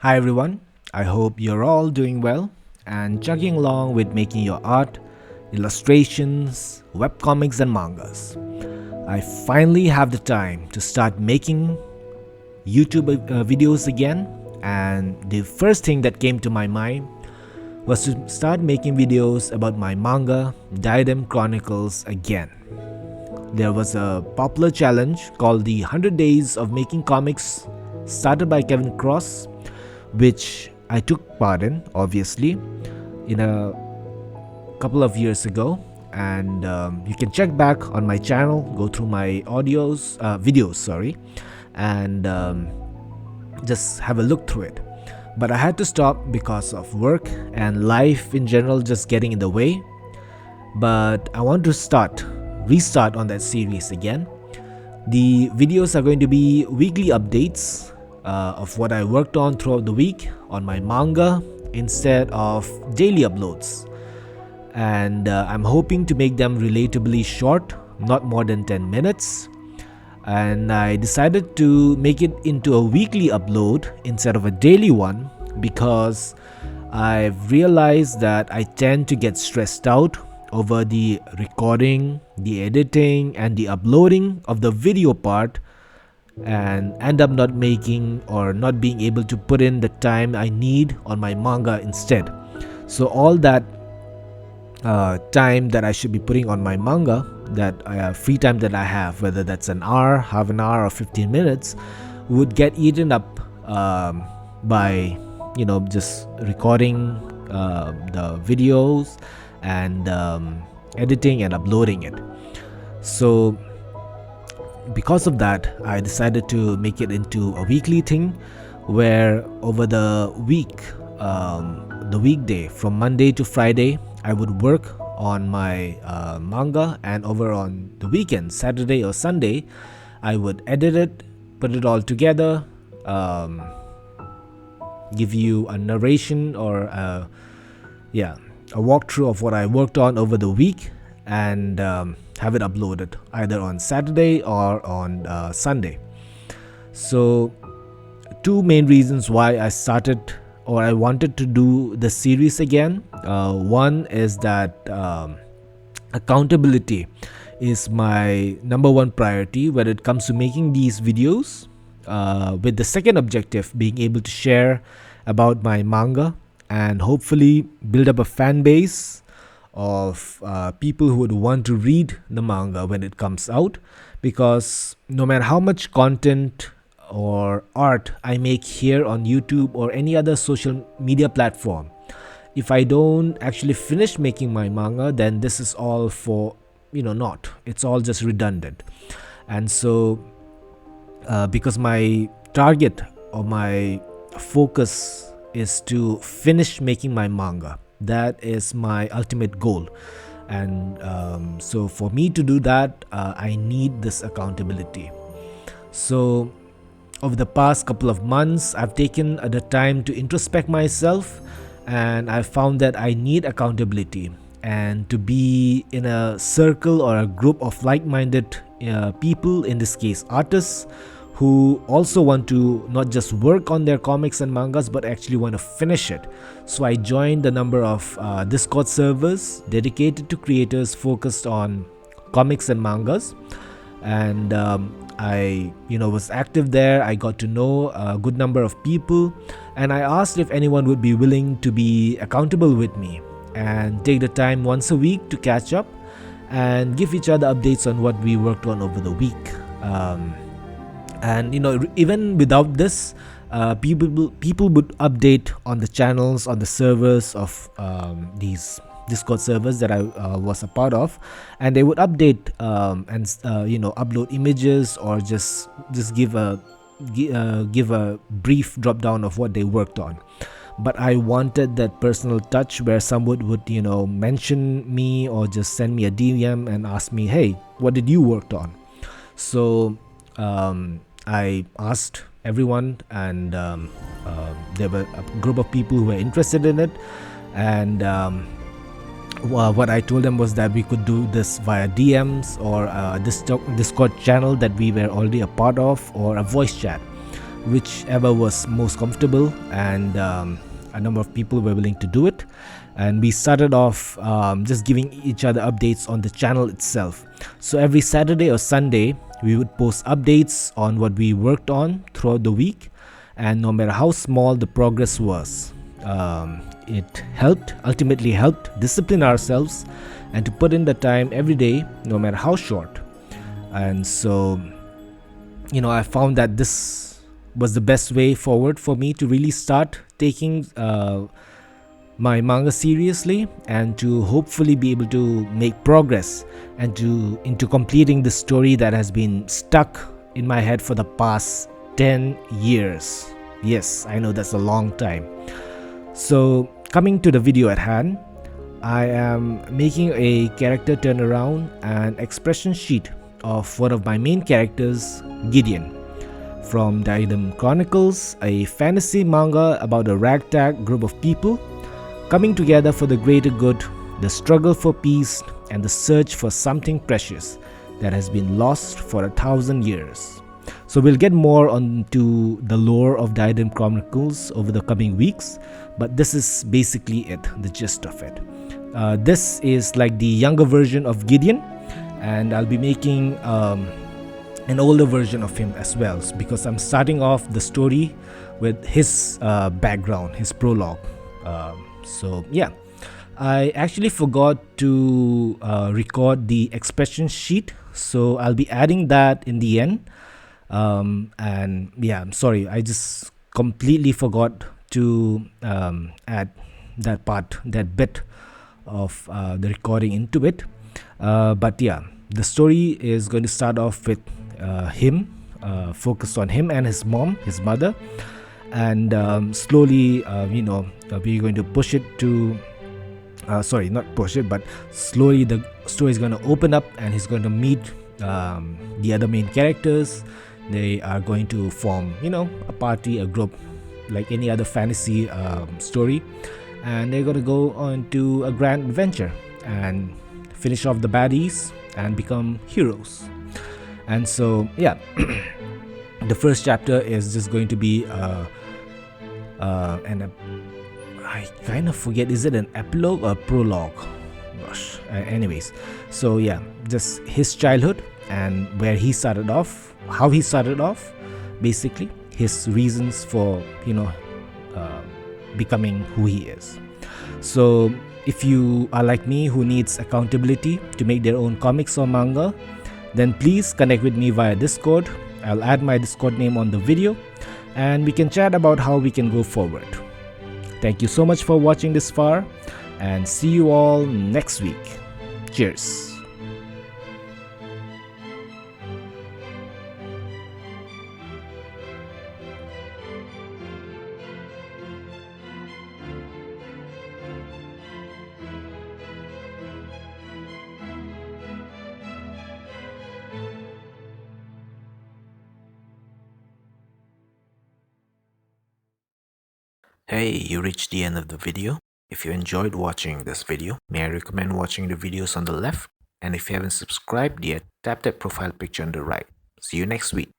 Hi everyone, I hope you're all doing well and chugging along with making your art, illustrations, webcomics, and mangas. I finally have the time to start making YouTube videos again, and the first thing that came to my mind was to start making videos about my manga, Diadem Chronicles, again. There was a popular challenge called the 100 Days of Making Comics, started by Kevin Cross, which I took part in, obviously, in a couple of years ago. And you can check back on my channel, go through my videos, and just have a look through it. But I had to stop because of work and life in general just getting in the way. But I want to restart on that series again. The videos are going to be weekly updates of what I worked on throughout the week on my manga instead of daily uploads. And I'm hoping to make them relatably short, not more than 10 minutes. And I decided to make it into a weekly upload instead of a daily one because I've realized that I tend to get stressed out over the recording, the editing, and the uploading of the video part, and end up not making or not being able to put in the time I need on my manga instead. So all that time that I should be putting on my manga, that free time that I have, whether that's an hour, half an hour, or 15 minutes, would get eaten up by just recording the videos and editing and uploading it. So because of that, I decided to make it into a weekly thing where over the week, the weekday from Monday to Friday, I would work on my manga, and over on the weekend, Saturday or Sunday, I would edit it, put it all together, give you a narration or a walkthrough of what I worked on over the week, and have it uploaded either on Saturday or on Sunday. So two main reasons why I started or I wanted to do the series again. One is that accountability is my number one priority when it comes to making these videos, with the second objective being able to share about my manga and hopefully build up a fan base of people who would want to read the manga when it comes out, because no matter how much content or art I make here on YouTube or any other social media platform, if I don't actually finish making my manga, then this is all for naught. It's all just redundant. And so because my target or my focus is to finish making my manga, that is my ultimate goal. And so for me to do that, I need this accountability. So over the past couple of months, I've taken the time to introspect myself, and I found that I need accountability and to be in a circle or a group of like-minded people, in this case artists, who also want to not just work on their comics and mangas but actually want to finish it. So I joined a number of Discord servers dedicated to creators focused on comics and mangas, and I was active there. I got to know a good number of people, and I asked if anyone would be willing to be accountable with me and take the time once a week to catch up and give each other updates on what we worked on over the week. And even without this, people would update on the channels, on the servers of these Discord servers that I was a part of, and they would update and upload images or just give a brief drop down of what they worked on. But I wanted that personal touch where someone would mention me or just send me a DM and ask me, hey, what did you work on? So I asked everyone, and there were a group of people who were interested in it, and what I told them was that we could do this via DMs or this Discord channel that we were already a part of, or a voice chat whichever was most comfortable, and a number of people were willing to do it. And we started off just giving each other updates on the channel itself. So every Saturday or Sunday, we would post updates on what we worked on throughout the week, and no matter how small the progress was, it ultimately helped discipline ourselves and to put in the time every day, no matter how short. And so, I found that this was the best way forward for me to really start taking my manga seriously, and to hopefully be able to make progress and into completing the story that has been stuck in my head for the past 10 years. Yes, I know that's a long time. So, coming to the video at hand, I am making a character turnaround and expression sheet of one of my main characters, Gideon, from Diadem Chronicles, a fantasy manga about a ragtag group of people coming together for the greater good, the struggle for peace, and the search for something precious that has been lost for 1,000 years. So we'll get more onto the lore of Diadem Chronicles over the coming weeks, but this is basically it, the gist of it. This is like the younger version of Gideon, and I'll be making an older version of him as well, because I'm starting off the story with his background, his prologue. So yeah, I actually forgot to record the expression sheet, so I'll be adding that in the end. And yeah, I'm sorry, I just completely forgot to add that bit of the recording into it. But yeah, the story is going to start off with him, focus on him and his mother, and slowly, we're going to push it to not push it, but slowly the story is going to open up, and he's going to meet the other main characters. They are going to form, a party, a group, like any other fantasy story, and they're going to go on to a grand adventure and finish off the baddies and become heroes. And so, yeah, the first chapter is just going to be I kind of forget, is it an epilogue or prologue? Gosh. Anyways, so yeah, just his childhood and where he started off, how he started off, basically his reasons for becoming who he is. So if you are like me, who needs accountability to make their own comics or manga, then please connect with me via Discord. I'll add my Discord name on the video, and we can chat about how we can go forward. Thank you so much for watching this far, and see you all next week. Cheers. Hey, you reached the end of the video. If you enjoyed watching this video, may I recommend watching the videos on the left? And if you haven't subscribed yet, tap that profile picture on the right. See you next week.